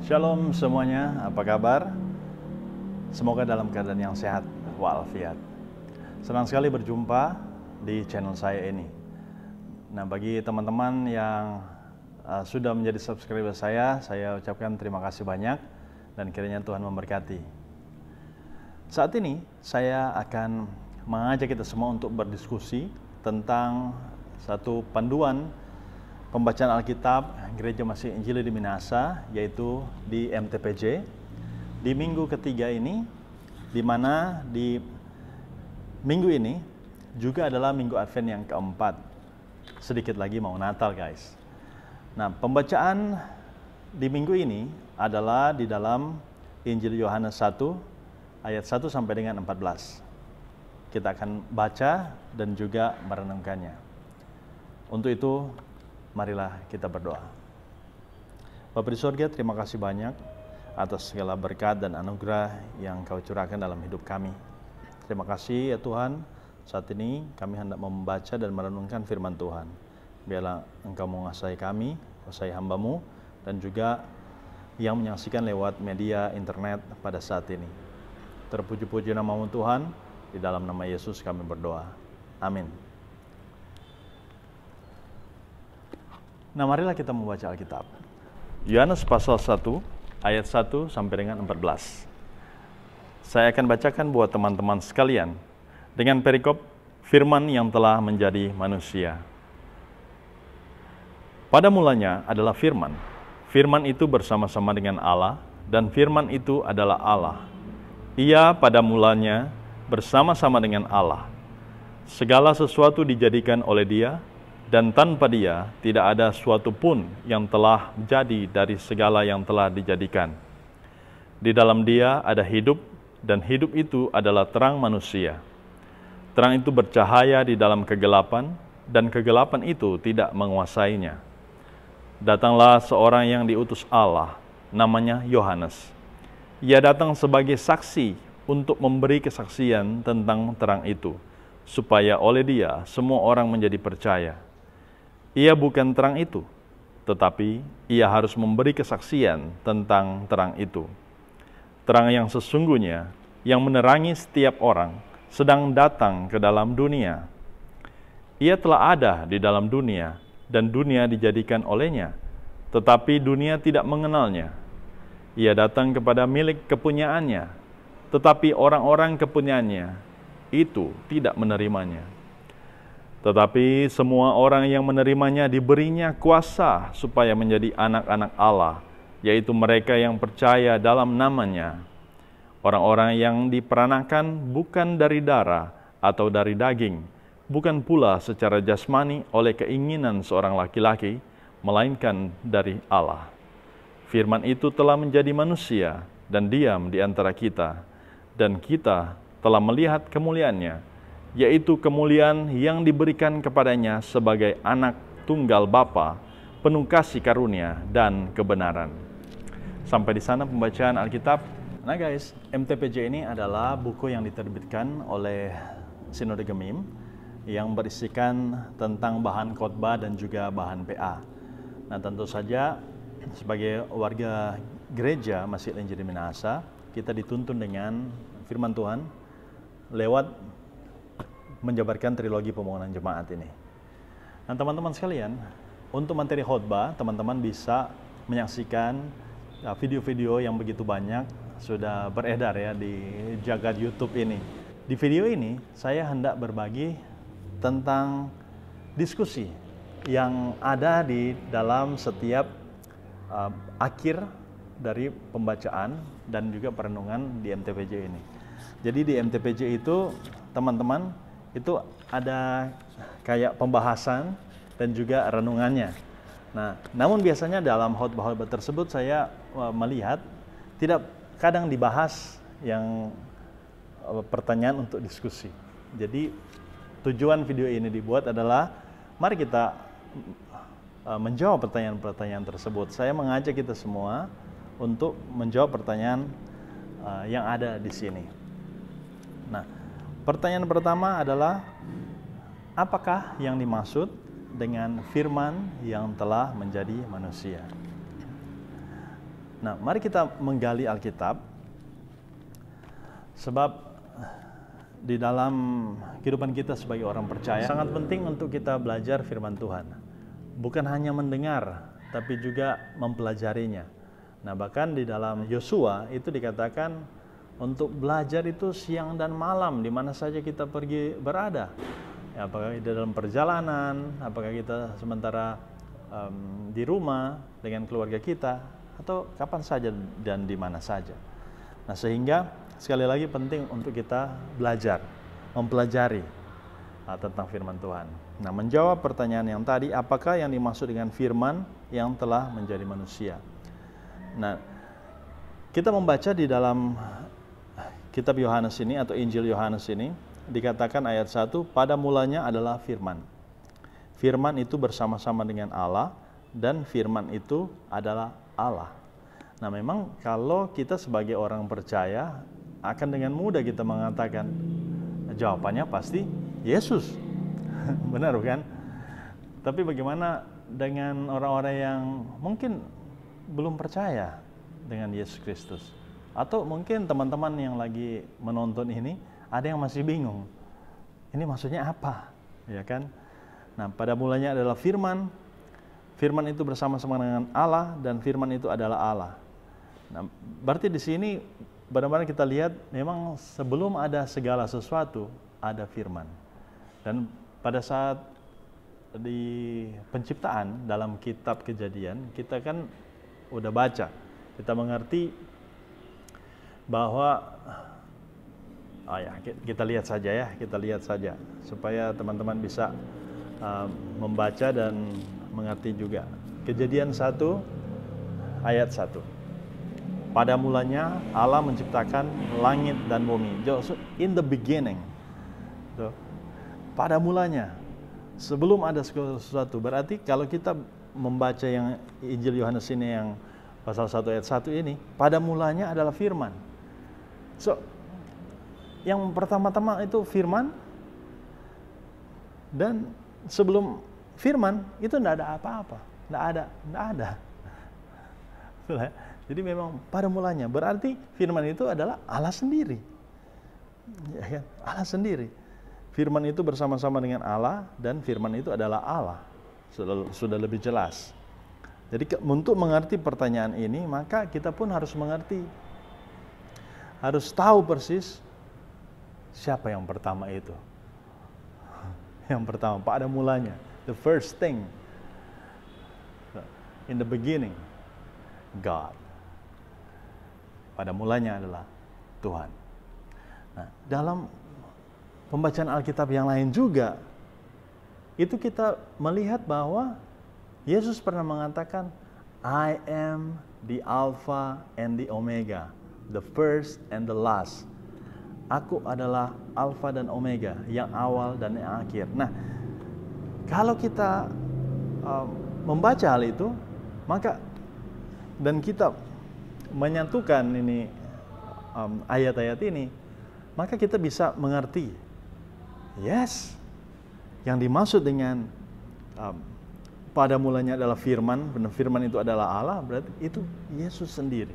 Shalom semuanya, apa kabar? Semoga dalam keadaan yang sehat walafiat. Senang sekali berjumpa di channel saya ini. Nah, bagi teman-teman yang sudah menjadi subscriber saya ucapkan terima kasih banyak dan kiranya Tuhan memberkati. Saat ini saya akan mengajak kita semua untuk berdiskusi tentang satu panduan pembacaan Alkitab Gereja Masih Injili di Minahasa, yaitu di MTPJ di minggu ketiga ini, di mana di minggu ini juga adalah minggu Advent yang keempat. Sedikit lagi mau Natal, guys. Nah, pembacaan di minggu ini adalah di dalam Injil Yohanes 1 ayat 1 sampai dengan 14. Kita akan baca dan juga merenungkannya. Untuk itu, marilah kita berdoa. Bapa di surga, terima kasih banyak atas segala berkat dan anugerah yang Kau curahkan dalam hidup kami. Terima kasih ya Tuhan, saat ini kami hendak membaca dan merenungkan firman Tuhan. Biarlah Engkau menguasai kami, kuasai hamba-Mu, dan juga yang menyaksikan lewat media internet pada saat ini. Terpuji-puji nama-Mu Tuhan, di dalam nama Yesus kami berdoa. Amin. Nah, marilah kita membaca Alkitab. Yohanes pasal 1, ayat 1 sampai dengan 14. Saya akan bacakan buat teman-teman sekalian dengan perikop firman yang telah menjadi manusia. Pada mulanya adalah firman. Firman itu bersama-sama dengan Allah, dan firman itu adalah Allah. Ia pada mulanya bersama-sama dengan Allah. Segala sesuatu dijadikan oleh Dia, dan tanpa Dia tidak ada suatu pun yang telah jadi dari segala yang telah dijadikan. Di dalam Dia ada hidup, dan hidup itu adalah terang manusia. Terang itu bercahaya di dalam kegelapan, dan kegelapan itu tidak menguasainya. Datanglah seorang yang diutus Allah, namanya Yohanes. Ia datang sebagai saksi untuk memberi kesaksian tentang terang itu, supaya oleh Dia semua orang menjadi percaya. Ia bukan terang itu, tetapi ia harus memberi kesaksian tentang terang itu. Terang yang sesungguhnya, yang menerangi setiap orang, sedang datang ke dalam dunia. Ia telah ada di dalam dunia, dan dunia dijadikan olehnya, tetapi dunia tidak mengenalnya. Ia datang kepada milik kepunyaannya, tetapi orang-orang kepunyaannya itu tidak menerimanya. Tetapi semua orang yang menerimanya diberinya kuasa supaya menjadi anak-anak Allah, yaitu mereka yang percaya dalam namanya. Orang-orang yang diperanakan bukan dari darah atau dari daging, bukan pula secara jasmani oleh keinginan seorang laki-laki, melainkan dari Allah. Firman itu telah menjadi manusia dan diam di antara kita, dan kita telah melihat kemuliaannya, yaitu kemuliaan yang diberikan kepadanya sebagai anak tunggal Bapa, penuh kasih karunia dan kebenaran. Sampai di sana pembacaan Alkitab. Nah guys, MTPJ ini adalah buku yang diterbitkan oleh Sinode Gemim yang berisikan tentang bahan khotbah dan juga bahan PA. Nah, tentu saja sebagai warga gereja Masih Injili Minahasa, kita dituntun dengan firman Tuhan lewat menjabarkan trilogi pembangunan jemaat ini. Nah, teman-teman sekalian, untuk materi khotbah, teman-teman bisa menyaksikan video-video yang begitu banyak sudah beredar ya di jagat YouTube ini. Di video ini, saya hendak berbagi tentang diskusi yang ada di dalam setiap akhir dari pembacaan dan juga perenungan di MTPJ ini. Jadi di MTPJ itu, teman-teman, itu ada kayak pembahasan dan juga renungannya. Nah, namun biasanya dalam khotbah-khotbah tersebut saya melihat tidak kadang dibahas yang pertanyaan untuk diskusi. Jadi tujuan video ini dibuat adalah mari kita menjawab pertanyaan-pertanyaan tersebut. Saya mengajak kita semua untuk menjawab pertanyaan yang ada di sini. Nah, pertanyaan pertama adalah, apakah yang dimaksud dengan firman yang telah menjadi manusia? Nah, mari kita menggali Alkitab, sebab di dalam kehidupan kita sebagai orang percaya sangat penting untuk kita belajar firman Tuhan. Bukan hanya mendengar, tapi juga mempelajarinya. Nah, bahkan di dalam Yosua itu dikatakan untuk belajar itu siang dan malam, di mana saja kita pergi berada. Ya, apakah di dalam perjalanan, apakah kita sementara di rumah dengan keluarga kita, atau kapan saja dan di mana saja. Nah, sehingga sekali lagi penting untuk kita belajar, mempelajari tentang firman Tuhan. Nah, menjawab pertanyaan yang tadi, apakah yang dimaksud dengan firman yang telah menjadi manusia? Nah, kita membaca di dalam kitab Yohanes ini atau Injil Yohanes ini, dikatakan ayat 1, pada mulanya adalah firman. Firman itu bersama-sama dengan Allah, dan firman itu adalah Allah. Nah, memang kalau kita sebagai orang percaya, akan dengan mudah kita mengatakan, jawabannya pasti Yesus. Benar bukan? Tapi bagaimana dengan orang-orang yang mungkin belum percaya dengan Yesus Kristus? Atau mungkin teman-teman yang lagi menonton ini, ada yang masih bingung. Ini maksudnya apa? Ya kan? Nah, pada mulanya adalah firman. Firman itu bersama-sama dengan Allah, dan firman itu adalah Allah. Nah, berarti di sini benar-benar kita lihat memang sebelum ada segala sesuatu, ada firman. Dan pada saat di penciptaan dalam kitab Kejadian, kita kan udah baca, kita mengerti bahwa kita lihat saja supaya teman-teman bisa membaca dan mengerti juga. Kejadian 1 ayat 1. Pada mulanya Allah menciptakan langit dan bumi. In the beginning. Pada mulanya, sebelum ada segala sesuatu. Berarti kalau kita membaca yang Injil Yohanes ini yang pasal 1 ayat 1 ini, pada mulanya adalah firman. So, yang pertama-tama itu firman, dan sebelum firman itu tidak ada apa-apa, tidak ada. Jadi memang pada mulanya, berarti firman itu adalah Allah sendiri, ya kan? Allah sendiri. Firman itu bersama-sama dengan Allah, dan firman itu adalah Allah. Sudah lebih jelas. Jadi untuk mengerti pertanyaan ini, maka kita pun harus mengerti, harus tahu persis siapa yang pertama itu. Yang pertama, pada mulanya, the first thing, in the beginning, God. Pada mulanya adalah Tuhan. Nah, dalam pembacaan Alkitab yang lain juga, itu kita melihat bahwa Yesus pernah mengatakan, I am the Alpha and the Omega, the first and the last. Aku adalah Alpha dan Omega, yang awal dan yang akhir. Nah, kalau kita membaca hal itu, maka dan kita menyatukan ini ayat-ayat ini, maka kita bisa mengerti, yes, yang dimaksud dengan pada mulanya adalah firman, benar firman itu adalah Allah, berarti itu Yesus sendiri.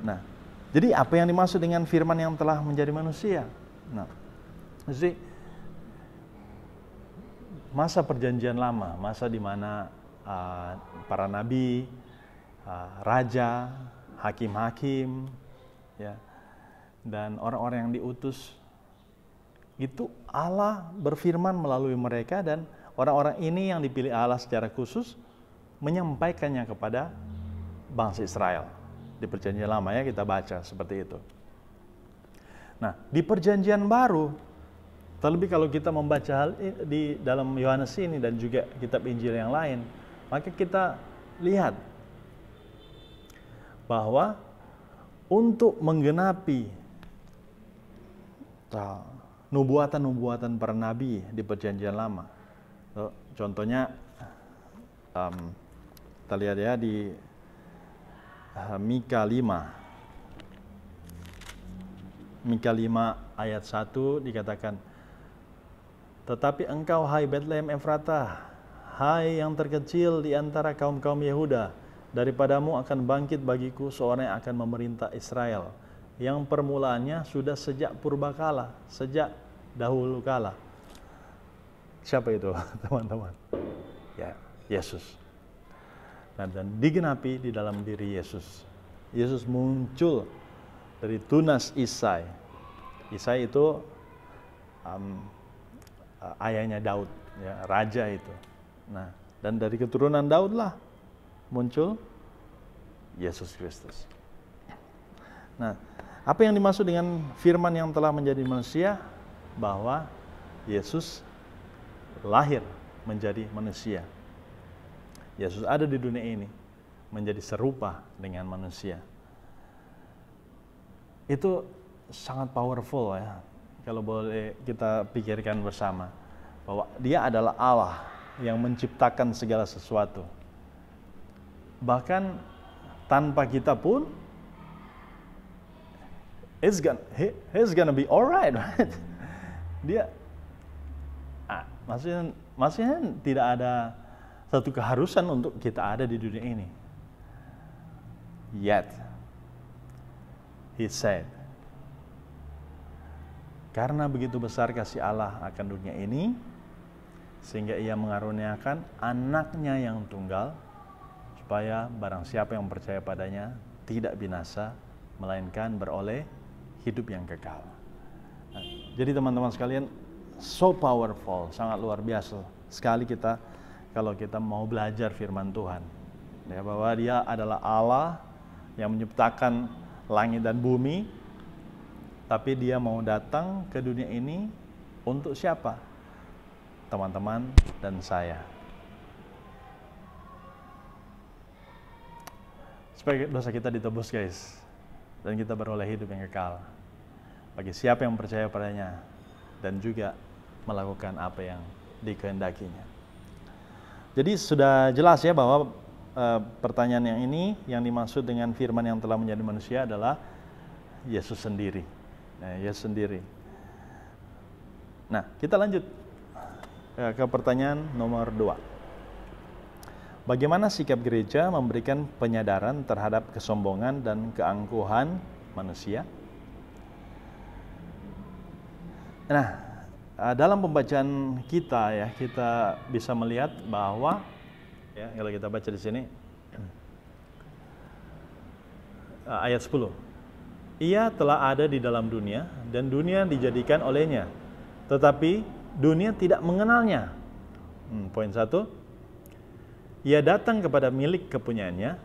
Nah, jadi apa yang dimaksud dengan firman yang telah menjadi manusia? Nah, jadi masa perjanjian lama, masa di mana para nabi, raja, hakim-hakim, ya, dan orang-orang yang diutus, itu Allah berfirman melalui mereka, dan orang-orang ini yang dipilih Allah secara khusus menyampaikannya kepada bangsa Israel. Di perjanjian lama ya kita baca seperti itu. Nah, di perjanjian baru, terlebih kalau kita membaca hal di dalam Yohanes ini dan juga kitab Injil yang lain, maka kita lihat bahwa untuk menggenapi nubuatan-nubuatan para nabi di perjanjian lama. Contohnya kita lihat ya di Mika 5 ayat 1 dikatakan, tetapi engkau hai Betlehem Efratah, hai yang terkecil di antara kaum-kaum Yehuda, daripadamu akan bangkit bagiku seorang yang akan memerintah Israel, yang permulaannya sudah sejak purbakala, sejak dahulu kala. Siapa itu, teman-teman? Ya, Yesus. Nah, dan digenapi di dalam diri Yesus. Yesus muncul dari tunas Isai. Isai itu ayahnya Daud, ya, raja itu. Nah, dan dari keturunan Daud lah muncul Yesus Kristus. Nah, apa yang dimaksud dengan firman yang telah menjadi manusia? Bahwa Yesus lahir menjadi manusia. Yesus ada di dunia ini menjadi serupa dengan manusia. Itu sangat powerful ya, kalau boleh kita pikirkan bersama, bahwa dia adalah Allah yang menciptakan segala sesuatu. Bahkan tanpa kita pun, he's gonna be alright, right? Dia, maksudnya tidak ada satu keharusan untuk kita ada di dunia ini. Yet, he said, karena begitu besar kasih Allah akan dunia ini, sehingga ia mengaruniakan anaknya yang tunggal, supaya barang siapa yang percaya padanya tidak binasa, melainkan beroleh hidup yang kekal. Nah, jadi teman-teman sekalian, so powerful, sangat luar biasa sekali kita kalau kita mau belajar firman Tuhan, ya, bahwa dia adalah Allah yang menciptakan langit dan bumi, tapi dia mau datang ke dunia ini untuk siapa? Teman-teman dan saya. Supaya dosa kita ditebus, guys, dan kita beroleh hidup yang kekal bagi siapa yang percaya padanya dan juga melakukan apa yang dikehendakinya. Jadi sudah jelas ya bahwa pertanyaan yang ini, yang dimaksud dengan firman yang telah menjadi manusia adalah Yesus sendiri. Nah, Yesus sendiri. Nah, kita lanjut ke pertanyaan nomor 2. Bagaimana sikap gereja memberikan penyadaran terhadap kesombongan dan keangkuhan manusia? Nah, dalam pembacaan kita ya, kita bisa melihat bahwa ya, kalau kita baca di sini ayat 10. Ia telah ada di dalam dunia dan dunia dijadikan olehnya, tetapi dunia tidak mengenalnya. Poin 1. Ia datang kepada milik kepunyaannya,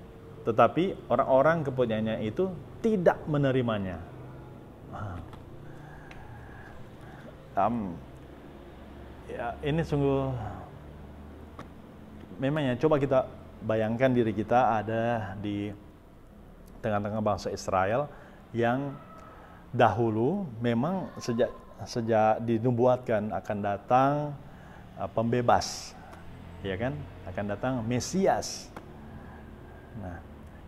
tetapi orang-orang kepunyaannya itu tidak menerimanya. Ya, ini sungguh memang ya, coba kita bayangkan diri kita ada di tengah-tengah bangsa Israel yang dahulu memang sejak dinubuatkan akan datang pembebas, ya kan? Akan datang Mesias. Nah,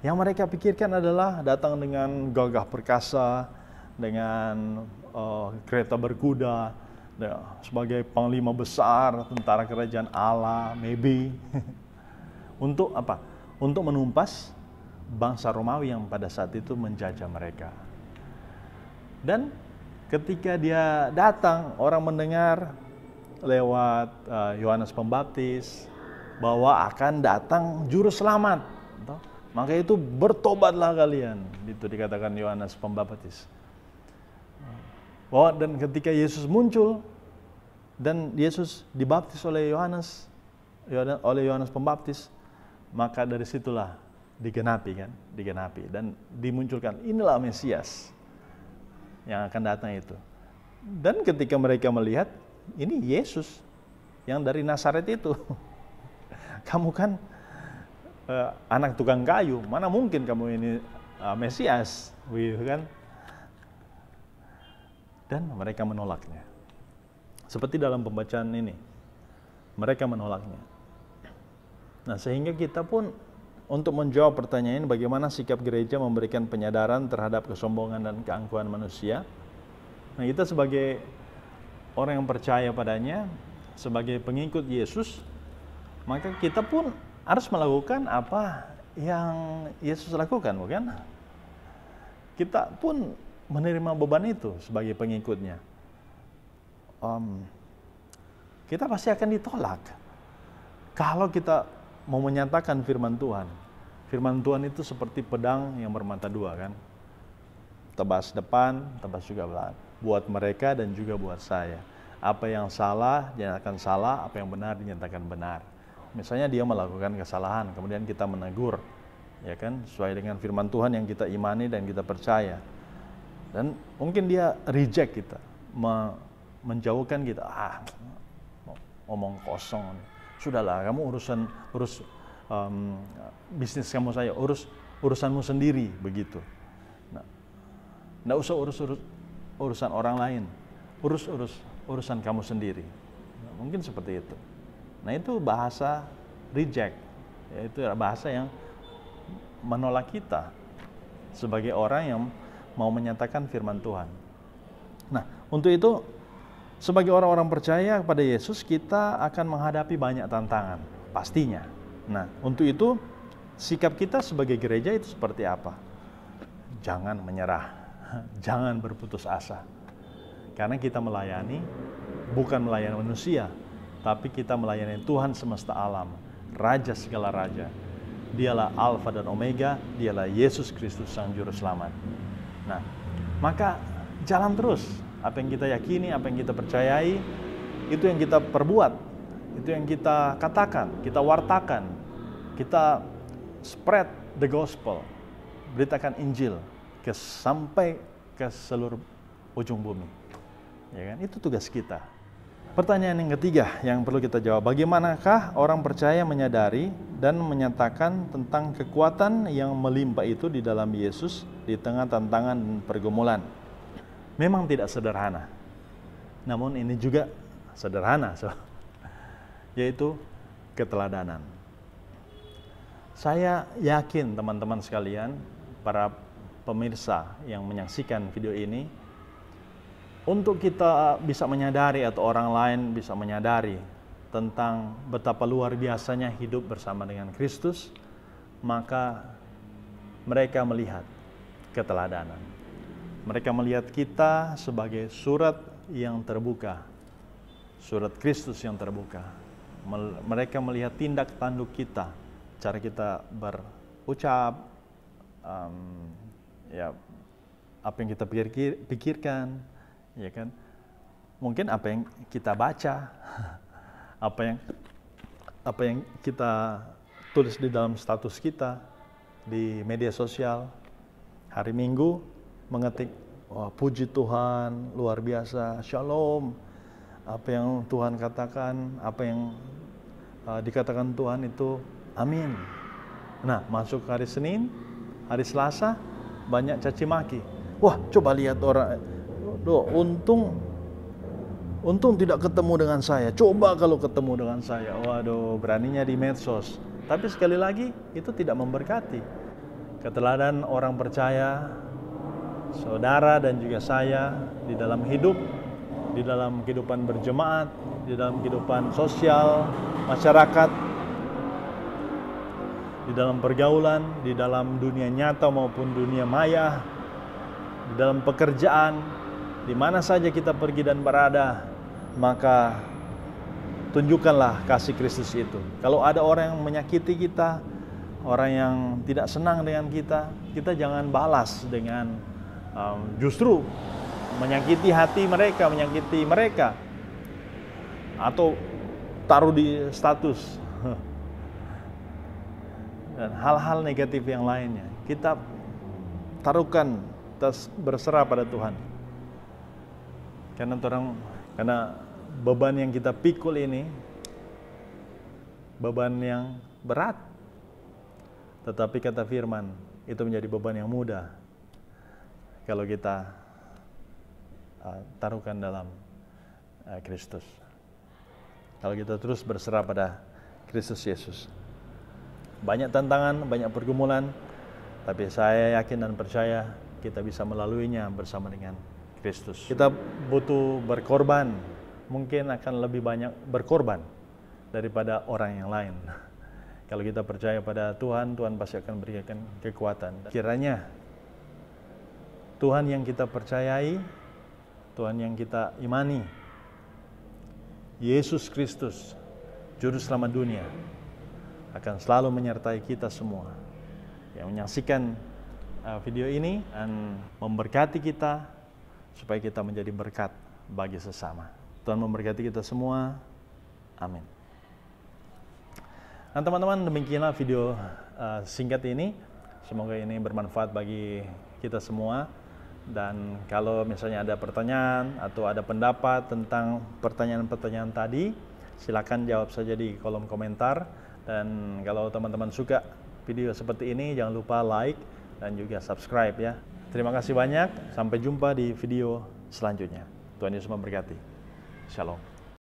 yang mereka pikirkan adalah datang dengan gagah perkasa, dengan kereta berkuda, sebagai panglima besar tentara kerajaan Allah, maybe. Untuk apa? Untuk menumpas bangsa Romawi yang pada saat itu menjajah mereka. Dan ketika dia datang, orang mendengar lewat Yohanes Pembaptis bahwa akan datang juru selamat. Maka itu bertobatlah kalian, itu dikatakan Yohanes Pembaptis. Dan ketika Yesus muncul dan Yesus dibaptis oleh Yohanes Pembaptis, maka dari situlah digenapi dan dimunculkan inilah Mesias yang akan datang itu. Dan ketika mereka melihat ini Yesus yang dari Nazaret itu, kamu kan anak tukang kayu, mana mungkin kamu ini Mesias, kan? Dan mereka menolaknya. Seperti dalam pembacaan ini, mereka menolaknya. Nah, sehingga kita pun untuk menjawab pertanyaan ini, bagaimana sikap gereja memberikan penyadaran terhadap kesombongan dan keangkuhan manusia. Nah, kita sebagai orang yang percaya padanya, sebagai pengikut Yesus, maka kita pun harus melakukan apa yang Yesus lakukan, bukan? Kita pun menerima beban itu sebagai pengikutnya. Kita pasti akan ditolak kalau kita mau menyatakan firman Tuhan. Firman Tuhan itu seperti pedang yang bermata dua, kan? Tebas depan, tebas juga belakang. Buat mereka dan juga buat saya. Apa yang salah dinyatakan salah, apa yang benar dinyatakan benar. Misalnya dia melakukan kesalahan, kemudian kita menegur, ya kan, sesuai dengan firman Tuhan yang kita imani dan kita percaya. Dan mungkin dia reject kita, menjauhkan kita. Ngomong kosong. Sudahlah, kamu urus bisnis kamu, saya urus urusanmu sendiri, begitu. Nah, nggak usah urusan orang lain, urus urusan kamu sendiri. Nah, mungkin seperti itu. Nah, itu bahasa reject, yaitu bahasa yang menolak kita sebagai orang yang mau menyatakan firman Tuhan. Nah, untuk itu sebagai orang-orang percaya kepada Yesus, kita akan menghadapi banyak tantangan, pastinya. Nah, untuk itu sikap kita sebagai gereja itu seperti apa? Jangan menyerah, jangan berputus asa. Karena kita melayani, bukan melayani manusia, tapi kita melayani Tuhan semesta alam, Raja segala raja. Dialah Alfa dan Omega, dialah Yesus Kristus Sang Juru Selamat. Nah, maka jalan terus. Apa yang kita yakini, apa yang kita percayai, itu yang kita perbuat, itu yang kita katakan, kita wartakan, kita spread the gospel, beritakan Injil sampai ke seluruh ujung bumi. Ya kan? Itu tugas kita. Pertanyaan yang ketiga yang perlu kita jawab, bagaimanakah orang percaya menyadari dan menyatakan tentang kekuatan yang melimpah itu di dalam Yesus di tengah tantangan dan pergumulan? Memang tidak sederhana, namun ini juga sederhana, yaitu keteladanan. Saya yakin teman-teman sekalian, para pemirsa yang menyaksikan video ini, untuk kita bisa menyadari atau orang lain bisa menyadari tentang betapa luar biasanya hidup bersama dengan Kristus, maka mereka melihat keteladanan. Mereka melihat kita sebagai surat yang terbuka, surat Kristus yang terbuka. Mereka melihat tindak tanduk kita, cara kita berucap, ya apa yang kita pikirkan, ya kan? Mungkin apa yang kita baca, apa yang kita tulis di dalam status kita di media sosial. Hari Minggu mengetik, wah, puji Tuhan, luar biasa, shalom, apa yang Tuhan katakan, apa yang dikatakan Tuhan itu, amin. Nah, masuk hari Senin, hari Selasa, banyak caci maki. Wah, coba lihat orang, untung tidak ketemu dengan saya, coba kalau ketemu dengan saya. Waduh, beraninya di medsos. Tapi sekali lagi, itu tidak memberkati. Keteladan orang percaya, saudara dan juga saya di dalam hidup, di dalam kehidupan berjemaat, di dalam kehidupan sosial, masyarakat, di dalam pergaulan, di dalam dunia nyata maupun dunia maya, di dalam pekerjaan, di mana saja kita pergi dan berada, maka tunjukkanlah kasih Kristus itu. Kalau ada orang yang menyakiti kita, orang yang tidak senang dengan kita, kita jangan balas dengan justru menyakiti hati mereka, menyakiti mereka, atau taruh di status dan hal-hal negatif yang lainnya. Kita taruhkan, berserah pada Tuhan. Karena beban yang kita pikul ini beban yang berat, tetapi kata firman itu menjadi beban yang mudah kalau kita taruhkan dalam Kristus. Kalau kita terus berserah pada Kristus Yesus. Banyak tantangan, banyak pergumulan, tapi saya yakin dan percaya kita bisa melaluinya bersama dengan Kristus. Kita butuh berkorban, mungkin akan lebih banyak berkorban daripada orang yang lain. Kalau kita percaya pada Tuhan, Tuhan pasti akan berikan kekuatan. Kiranya Tuhan yang kita percayai, Tuhan yang kita imani, Yesus Kristus, Juru Selamat dunia, akan selalu menyertai kita semua yang menyaksikan video ini dan memberkati kita supaya kita menjadi berkat bagi sesama. Tuhan memberkati kita semua. Amin. Nah teman-teman, demikianlah video singkat ini. Semoga ini bermanfaat bagi kita semua. Dan kalau misalnya ada pertanyaan atau ada pendapat tentang pertanyaan-pertanyaan tadi, silakan jawab saja di kolom komentar. Dan kalau teman-teman suka video seperti ini, jangan lupa like dan juga subscribe ya. Terima kasih banyak. Sampai jumpa di video selanjutnya. Tuhan Yesus memberkati. Shalom.